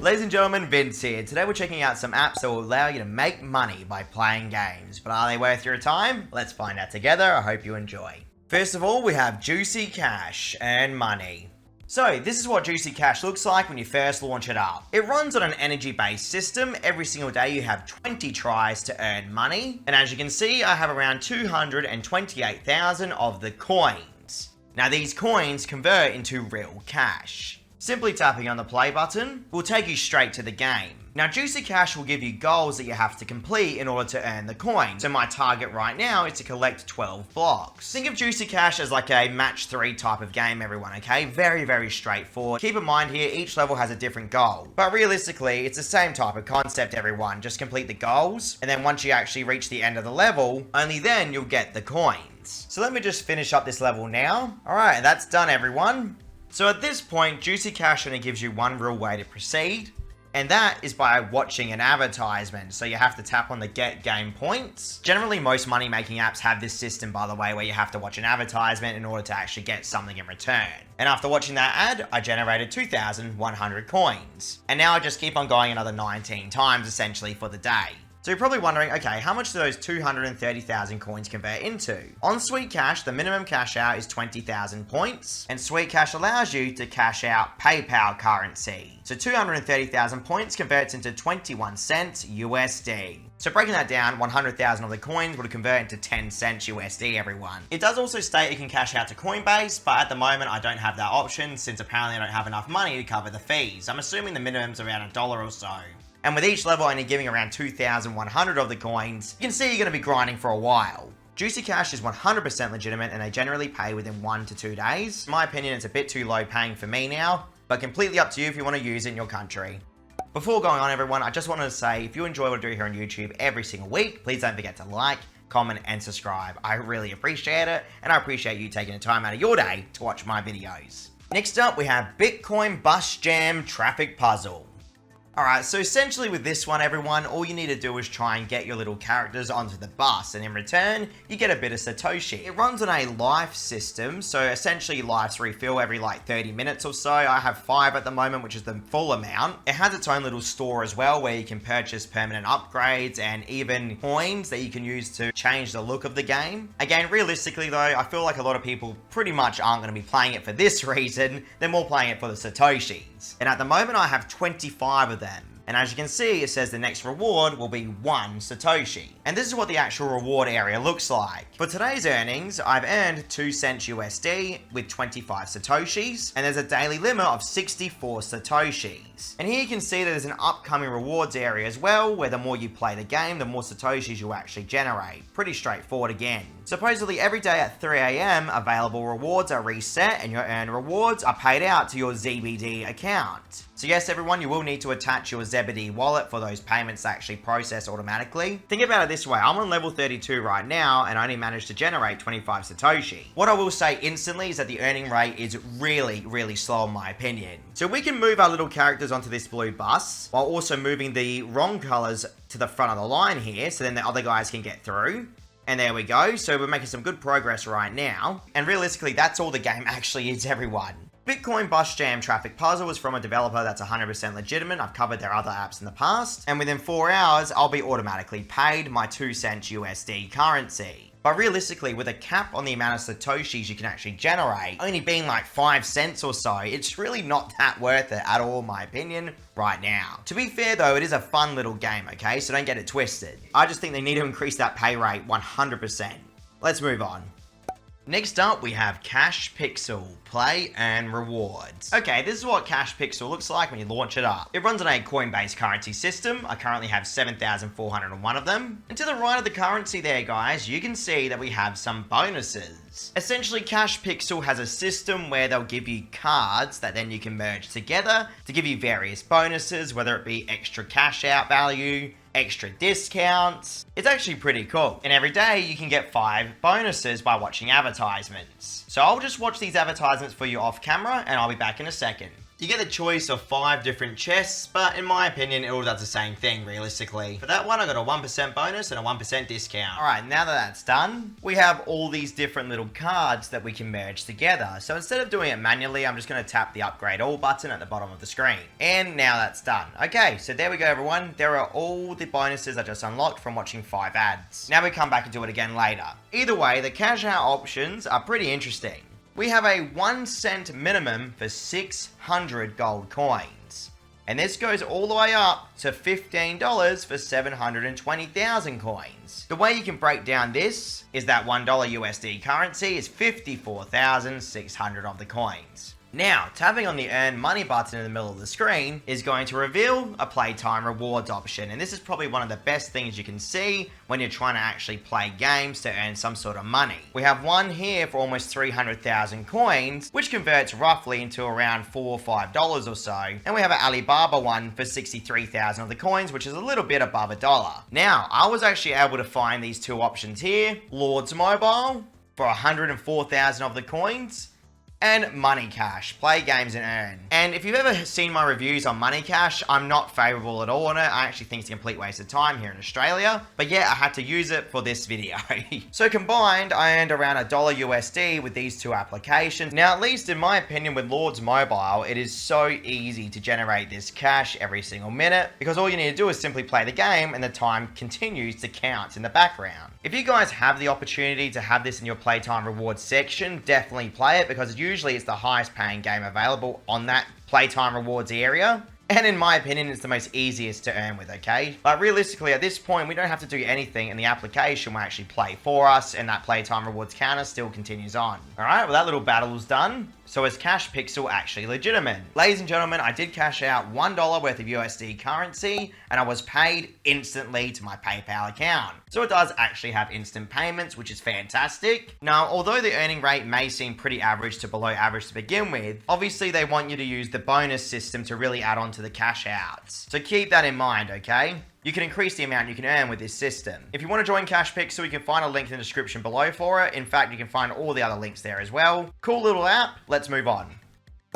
Ladies and gentlemen, Vince here. Today we're checking out some apps that will allow you to make money by playing games. But are they worth your time? Let's find out together. I hope you enjoy. First of all, we have Juicy Cash, earn money. So this is what Juicy Cash looks like when you first launch it up. It runs on an energy-based system. Every single day you have 20 tries to earn money. And as you can see, I have around 228,000 of the coins. Now these coins convert into real cash. Simply tapping on the play button will take you straight to the game. Now Juicy Cash will give you goals that you have to complete in order to earn the coin. So my target right now is to collect 12 blocks. Think of Juicy Cash as like a match 3 type of game, everyone, okay? Very, very straightforward. Keep in mind here, each level has a different goal. But realistically, it's the same type of concept, everyone. Just complete the goals, and then once you actually reach the end of the level, only then you'll get the coins. So let me just finish up this level now. Alright, that's done, everyone. So at this point, Juicy Cash only gives you one real way to proceed, and that is by watching an advertisement. So you have to tap on the get game points. Generally, most money making apps have this system, by the way, where you have to watch an advertisement in order to actually get something in return. And after watching that ad, I generated 2,100 coins. And now I just keep on going another 19 times essentially for the day. So you're probably wondering, okay, how much do those 230,000 coins convert into? On Sweet Cash, the minimum cash out is 20,000 points, and Sweet Cash allows you to cash out PayPal currency. So 230,000 points converts into 21 cents USD. So breaking that down, 100,000 of the coins would convert into 10 cents USD, everyone. It does also state you can cash out to Coinbase, but at the moment I don't have that option since apparently I don't have enough money to cover the fees. I'm assuming the minimum's around $1 or so. And with each level only giving around 2,100 of the coins, you can see you're going to be grinding for a while. Juicy Cash is 100% legitimate and they generally pay within 1 to 2 days. In my opinion, it's a bit too low paying for me now, but completely up to you if you want to use it in your country. Before going on, everyone, I just wanted to say, if you enjoy what I do here on YouTube every single week, please don't forget to like, comment, and subscribe. I really appreciate it, and I appreciate you taking the time out of your day to watch my videos. Next up, we have Bitcoin Bus Jam Traffic Puzzle. Alright, so essentially with this one, everyone, all you need to do is try and get your little characters onto the bus, and in return, you get a bit of Satoshi. It runs on a life system, so essentially lives refill every like 30 minutes or so. I have 5 at the moment, which is the full amount. It has its own little store as well, where you can purchase permanent upgrades and even coins that you can use to change the look of the game. Again, realistically though, I feel like a lot of people pretty much aren't going to be playing it for this reason. They're more playing it for the Satoshis. And at the moment, I have 25 of them. And as you can see, it says the next reward will be 1 Satoshi. And this is what the actual reward area looks like. For today's earnings, I've earned 2 cents USD with 25 Satoshis, and there's a daily limit of 64 Satoshis. And here you can see that there's an upcoming rewards area as well, where the more you play the game, the more Satoshis you'll actually generate. Pretty straightforward again. Supposedly every day at 3 AM, available rewards are reset and your earned rewards are paid out to your ZBD account. So yes, everyone, you will need to attach your ZBD wallet for those payments to actually process automatically. Think about it this way, I'm on level 32 right now and I only managed to generate 25 Satoshi. What I will say instantly is that the earning rate is really, really slow in my opinion. So we can move our little characters onto this blue bus while also moving the wrong colors to the front of the line here so then the other guys can get through. And there we go, so we're making some good progress right now. And realistically, that's all the game actually is, everyone. Bitcoin Bus Jam Traffic Puzzle is from a developer that's 100% legitimate. I've covered their other apps in the past. And within 4 hours, I'll be automatically paid my 2 cents USD currency. But realistically, with a cap on the amount of Satoshis you can actually generate, only being like 5 cents or so, it's really not that worth it at all, in my opinion, right now. To be fair though, it is a fun little game, okay? So don't get it twisted. I just think they need to increase that pay rate 100%. Let's move on. Next up, we have CashPixel, play and rewards. Okay, this is what CashPixel looks like when you launch it up. It runs on a coin-based currency system. I currently have 7,401 of them. And to the right of the currency there, guys, you can see that we have some bonuses. Essentially, CashPixel has a system where they'll give you cards that then you can merge together to give you various bonuses, whether it be extra cash out value, extra discounts. It's actually pretty cool. And every day you can get 5 bonuses by watching advertisements. So I'll just watch these advertisements for you off camera and I'll be back in a second. You get the choice of 5 different chests, but in my opinion, it all does the same thing realistically. For that one, I got a 1% bonus and a 1% discount. Alright, now that that's done, we have all these different little cards that we can merge together. So instead of doing it manually, I'm just going to tap the upgrade all button at the bottom of the screen. And now that's done. Okay, so there we go everyone. There are all the bonuses I just unlocked from watching 5 ads. Now we come back and do it again later. Either way, the cash out options are pretty interesting. We have a 1 cent minimum for 600 gold coins. And this goes all the way up to $15 for 720,000 coins. The way you can break down this is that $1 USD currency is 54,600 of the coins. Now, tapping on the earn money button in the middle of the screen is going to reveal a playtime rewards option. And this is probably one of the best things you can see when you're trying to actually play games to earn some sort of money. We have one here for almost 300,000 coins, which converts roughly into around $4 or $5 or so. And we have an Alibaba one for 63,000 of the coins, which is a little bit above $1. Now, I was actually able to find these two options here. Lords Mobile for 104,000 of the coins, and Money Cash, play games and earn. And if you've ever seen my reviews on Money Cash, I'm not favourable at all on it. I actually think it's a complete waste of time here in Australia. But yeah, I had to use it for this video. So combined, I earned around $1 USD with these two applications. Now, at least in my opinion with Lords Mobile, it is so easy to generate this cash every single minute, because all you need to do is simply play the game and the time continues to count in the background. If you guys have the opportunity to have this in your playtime rewards section, definitely play it, because usually it's the highest paying game available on that playtime rewards area. And in my opinion, it's the most easiest to earn with, okay? But realistically, at this point, we don't have to do anything, and the application will actually play for us, and that playtime rewards counter still continues on. Alright, well that little battle's done. So is CashPixel actually legitimate? Ladies and gentlemen, I did cash out $1 worth of USD currency, and I was paid instantly to my PayPal account. So it does actually have instant payments, which is fantastic. Now, although the earning rate may seem pretty average to below average to begin with, obviously they want you to use the bonus system to really add on to the cash outs. So keep that in mind, okay? You can increase the amount you can earn with this system. If you want to join CashPixel, you can find a link in the description below for it. In fact, you can find all the other links there as well. Cool little app. Let's move on.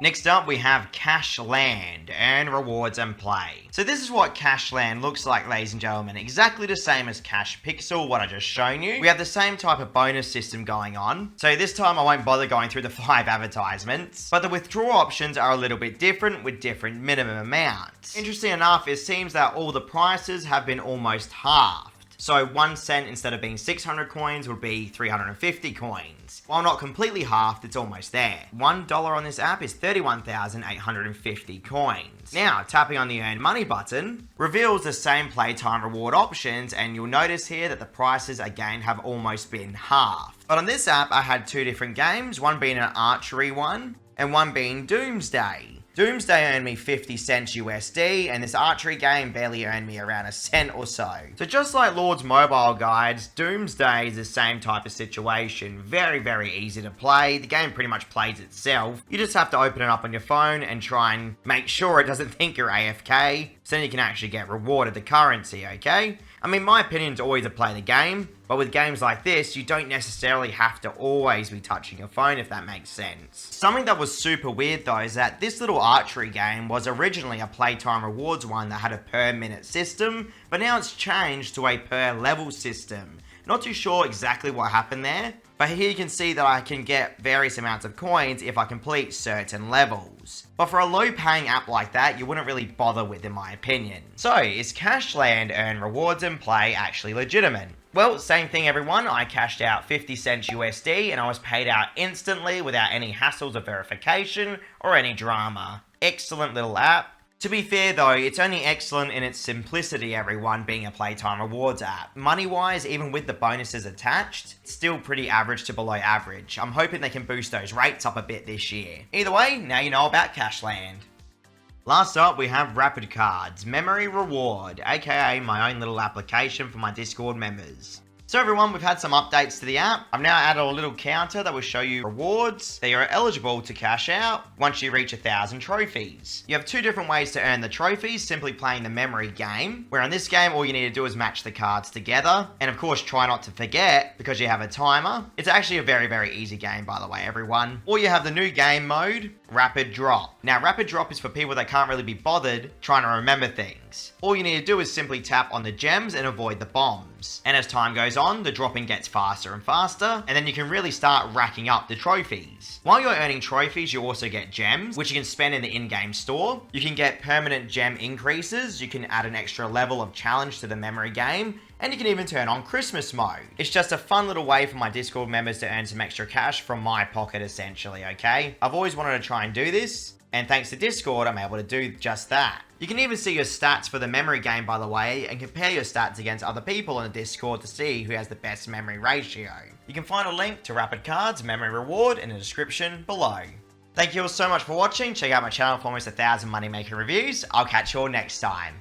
Next up, we have CashLand, earn rewards and play. So this is what CashLand looks like, ladies and gentlemen. Exactly the same as CashPixel, what I just shown you. We have the same type of bonus system going on. So this time I won't bother going through the 5 advertisements, but the withdrawal options are a little bit different with different minimum amounts. Interesting enough, it seems that all the prices have been almost halved. So 1 cent instead of being 600 coins would be 350 coins. While not completely halved, it's almost there. $1 on this app is 31,850 coins. Now, tapping on the earn money button reveals the same playtime reward options, and you'll notice here that the prices again have almost been halved. But on this app, I had 2 different games, one being an archery one and one being Doomsday. Doomsday earned me 50 cents USD, and this archery game barely earned me around a cent or so. So just like Lords Mobile guides, Doomsday is the same type of situation. Very, very easy to play. The game pretty much plays itself. You just have to open it up on your phone and try and make sure it doesn't think you're AFK, so then you can actually get rewarded the currency, okay? I mean, my opinion is always to play the game, but with games like this, you don't necessarily have to always be touching your phone, if that makes sense. Something that was super weird though is that this little archery game was originally a playtime rewards one that had a per minute system, but now it's changed to a per level system. Not too sure exactly what happened there, but here you can see that I can get various amounts of coins if I complete certain levels. But for a low paying app like that, you wouldn't really bother with in my opinion. So, is CashLand earn rewards and play actually legitimate? Well, same thing everyone, I cashed out 50 cents USD and I was paid out instantly without any hassles of verification or any drama. Excellent little app. To be fair though, it's only excellent in its simplicity everyone, being a playtime rewards app. Money wise, even with the bonuses attached, it's still pretty average to below average. I'm hoping they can boost those rates up a bit this year. Either way, now you know about CashLand. Last up, we have Rapid Cards, Memory Reward, aka my own little application for my Discord members. So everyone, we've had some updates to the app. I've now added a little counter that will show you rewards that you're eligible to cash out once you reach 1,000 trophies. You have 2 different ways to earn the trophies, simply playing the memory game, where in this game all you need to do is match the cards together, and of course try not to forget because you have a timer. It's actually a very, very easy game by the way everyone. Or you have the new game mode, Rapid Drop. Now, Rapid Drop is for people that can't really be bothered trying to remember things. All you need to do is simply tap on the gems and avoid the bombs. And as time goes on, the dropping gets faster and faster, and then you can really start racking up the trophies. While you're earning trophies, you also get gems, which you can spend in the in-game store. You can get permanent gem increases, you can add an extra level of challenge to the memory game, and you can even turn on Christmas mode. It's just a fun little way for my Discord members to earn some extra cash from my pocket, essentially, okay? I've always wanted to try and do this, and thanks to Discord, I'm able to do just that. You can even see your stats for the memory game, by the way, and compare your stats against other people in the Discord to see who has the best memory ratio. You can find a link to Rapid Cards Memory Reward in the description below. Thank you all so much for watching. Check out my channel for almost 1,000 money making reviews. I'll catch you all next time.